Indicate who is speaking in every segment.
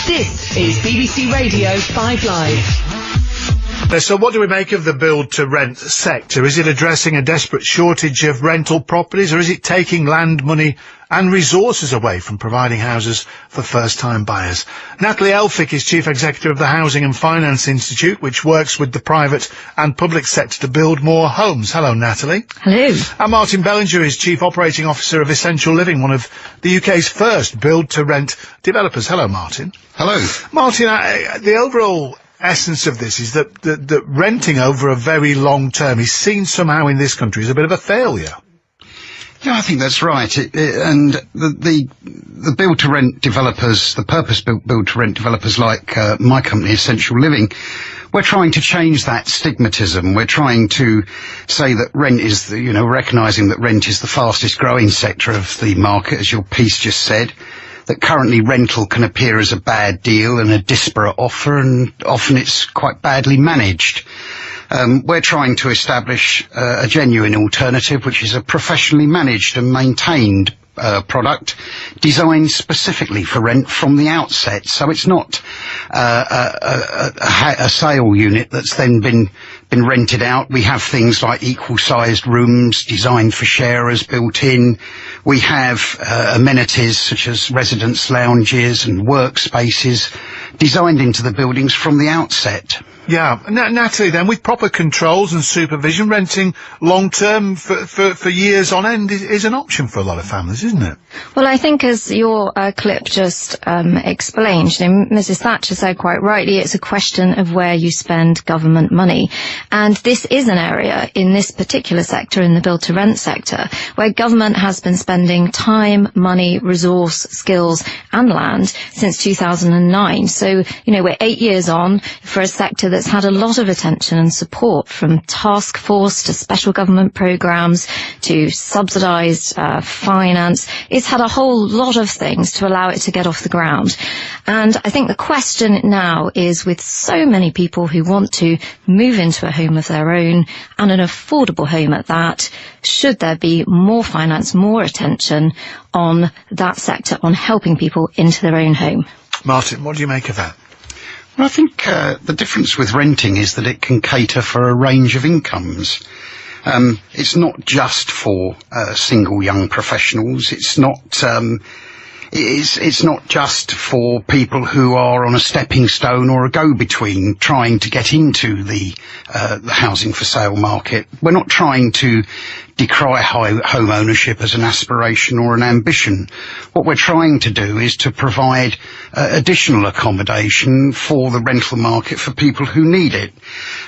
Speaker 1: This is BBC Radio 5 Live.
Speaker 2: So what do we make of the build-to-rent sector? Is it addressing a desperate shortage of rental properties, or is it taking land, money and resources away from providing houses for first-time buyers? Natalie Elphick is Chief Executive of the Housing and Finance Institute, which works with the private and public sector to build more homes. Hello, Natalie.
Speaker 3: Hello.
Speaker 2: And Martin Bellinger is Chief Operating Officer of Essential Living, one of the UK's first build-to-rent developers. Hello, Martin.
Speaker 4: Hello.
Speaker 2: Martin, the overall essence of this is that renting over a very long term is seen somehow in this country as a bit of a failure.
Speaker 4: Yeah, I think that's right. And the build-to-rent developers, the purpose-built build-to-rent developers like my company, Essential Living, we're trying to change that stigmatism. We're trying to say that rent is, recognising that rent is the fastest growing sector of the market, as your piece just said, that currently rental can appear as a bad deal and a disparate offer, and often it's quite badly managed. We're trying to establish a genuine alternative, which is a professionally managed and maintained product designed specifically for rent from the outset. So it's not a sale unit that's then been rented out. We have things like equal-sized rooms designed for sharers built in. We have amenities such as residence lounges and workspaces designed into the buildings from the outset.
Speaker 2: Yeah. Natalie, then, with proper controls and supervision, renting long-term for years on end is an option for a lot of families, isn't it?
Speaker 3: Well, I think as your clip just explained, Mrs. Thatcher said quite rightly, it's a question of where you spend government money. And this is an area in this particular sector, in the build-to-rent sector, where government has been spending time, money, resource, skills and land since 2009. So, we're 8 years on for a sector that's had a lot of attention and support, from task force to special government programmes to subsidised finance. It's had a whole lot of things to allow it to get off the ground. And I think the question now is, with so many people who want to move into a home of their own, and an affordable home at that, should there be more finance, more attention on that sector, on helping people into their own home?
Speaker 2: Martin, what do you make of that?
Speaker 4: Well, I think the difference with renting is that it can cater for a range of incomes. It's not just for single young professionals. It's not just for people who are on a stepping stone or a go-between trying to get into the housing for sale market. We're not trying to decry home ownership as an aspiration or an ambition. What we're trying to do is to provide additional accommodation for the rental market for people who need it.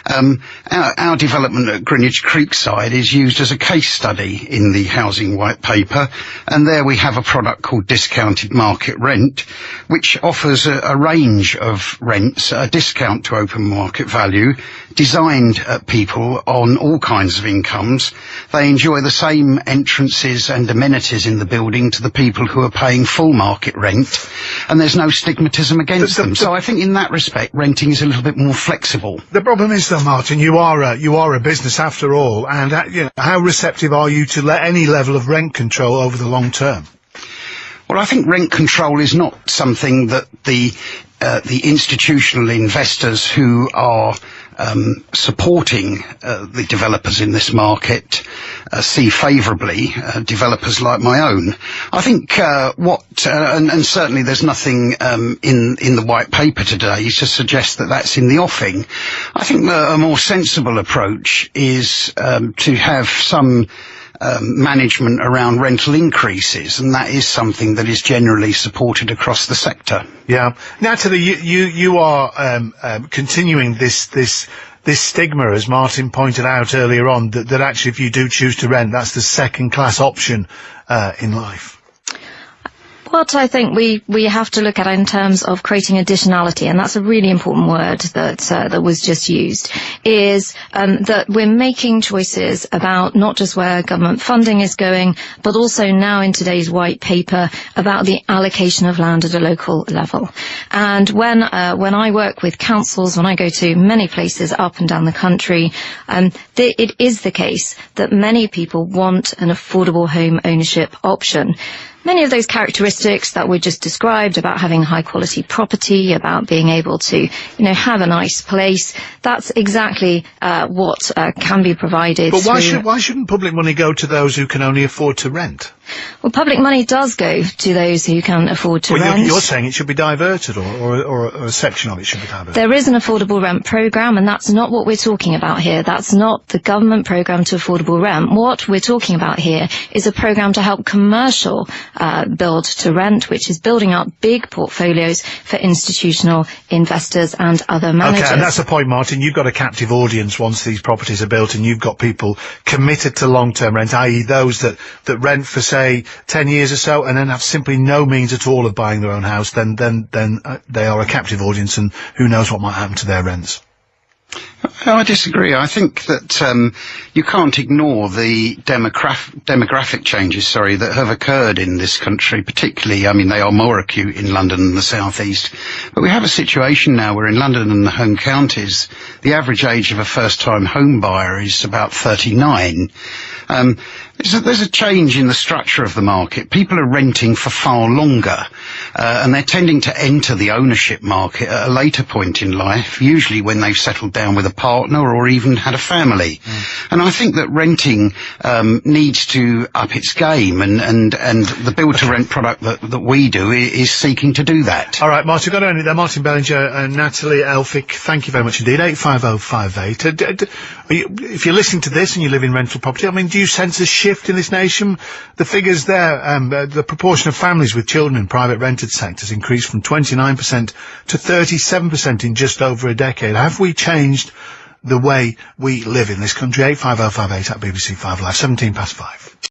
Speaker 4: Our development at Greenwich Creekside is used as a case study in the housing white paper, and there we have a product called discounted market rent, which offers a range of rents at a discount to open market value, designed at people on all kinds of incomes. They enjoy the same entrances and amenities in the building to the people who are paying full market rent, and there's no stigmatism against them. So I think in that respect, renting is a little bit more flexible.
Speaker 2: The problem is, though, Martin, you are a business after all, and how receptive are you to any level of rent control over the long term?
Speaker 4: Well, I think rent control is not something that the institutional investors who are supporting the developers in this market see favourably, developers like my own. I think and certainly there's nothing in the white paper today to suggest that that's in the offing. I think a more sensible approach is to have some management around rental increases, and that is something that is generally supported across the sector.
Speaker 2: Yeah. Natalie, you are continuing this stigma, as Martin pointed out earlier on, that actually if you do choose to rent, that's the second-class option in life.
Speaker 3: What I think we have to look at in terms of creating additionality, and that's a really important word that was just used, is that we're making choices about not just where government funding is going, but also now in today's white paper about the allocation of land at a local level. And when I work with councils, when I go to many places up and down the country, it is the case that many people want an affordable home ownership option. many of those characteristics that we just described about having high quality property, about being able to, have a nice place, that's exactly what can be provided.
Speaker 2: But why shouldn't public money go to those who can only afford to rent?
Speaker 3: Well, public money does go to those who can afford to rent.
Speaker 2: You're saying it should be diverted, or a section of it should be diverted.
Speaker 3: There is an affordable rent programme, and that's not what we're talking about here. That's not the government programme to affordable rent. What we're talking about here is a programme to help commercial build to rent, which is building up big portfolios for institutional investors and other managers.
Speaker 2: Okay, and that's the point, Martin. You've got a captive audience once these properties are built, and you've got people committed to long-term rent, i.e. those that rent for, say, 10 years or so, and then have simply no means at all of buying their own house. Then they are a captive audience, and who knows what might happen to their rents.
Speaker 4: No, I disagree. I think that you can't ignore the demographic changes, that have occurred in this country, particularly, they are more acute in London and the South East. But we have a situation now where in London and the home counties, the average age of a first-time home buyer is about 39. There's a change in the structure of the market. People are renting for far longer, and they're tending to enter the ownership market at a later point in life, usually when they've settled down with a partner or even had a family. And I think that renting needs to up its game, and the build-to-rent product that we do is seeking to do that.
Speaker 2: All right, Martin, got to end it there. Martin Bellinger and Natalie Elphick, thank you very much indeed. 85058. If you're listening to this and you live in rental property, do you sense a shift in this nation? The figures there, the proportion of families with children in private rented sectors increased from 29% to 37% in just over a decade. Have we changed the way we live in this country? 85058 at BBC 5 Live, 5:17.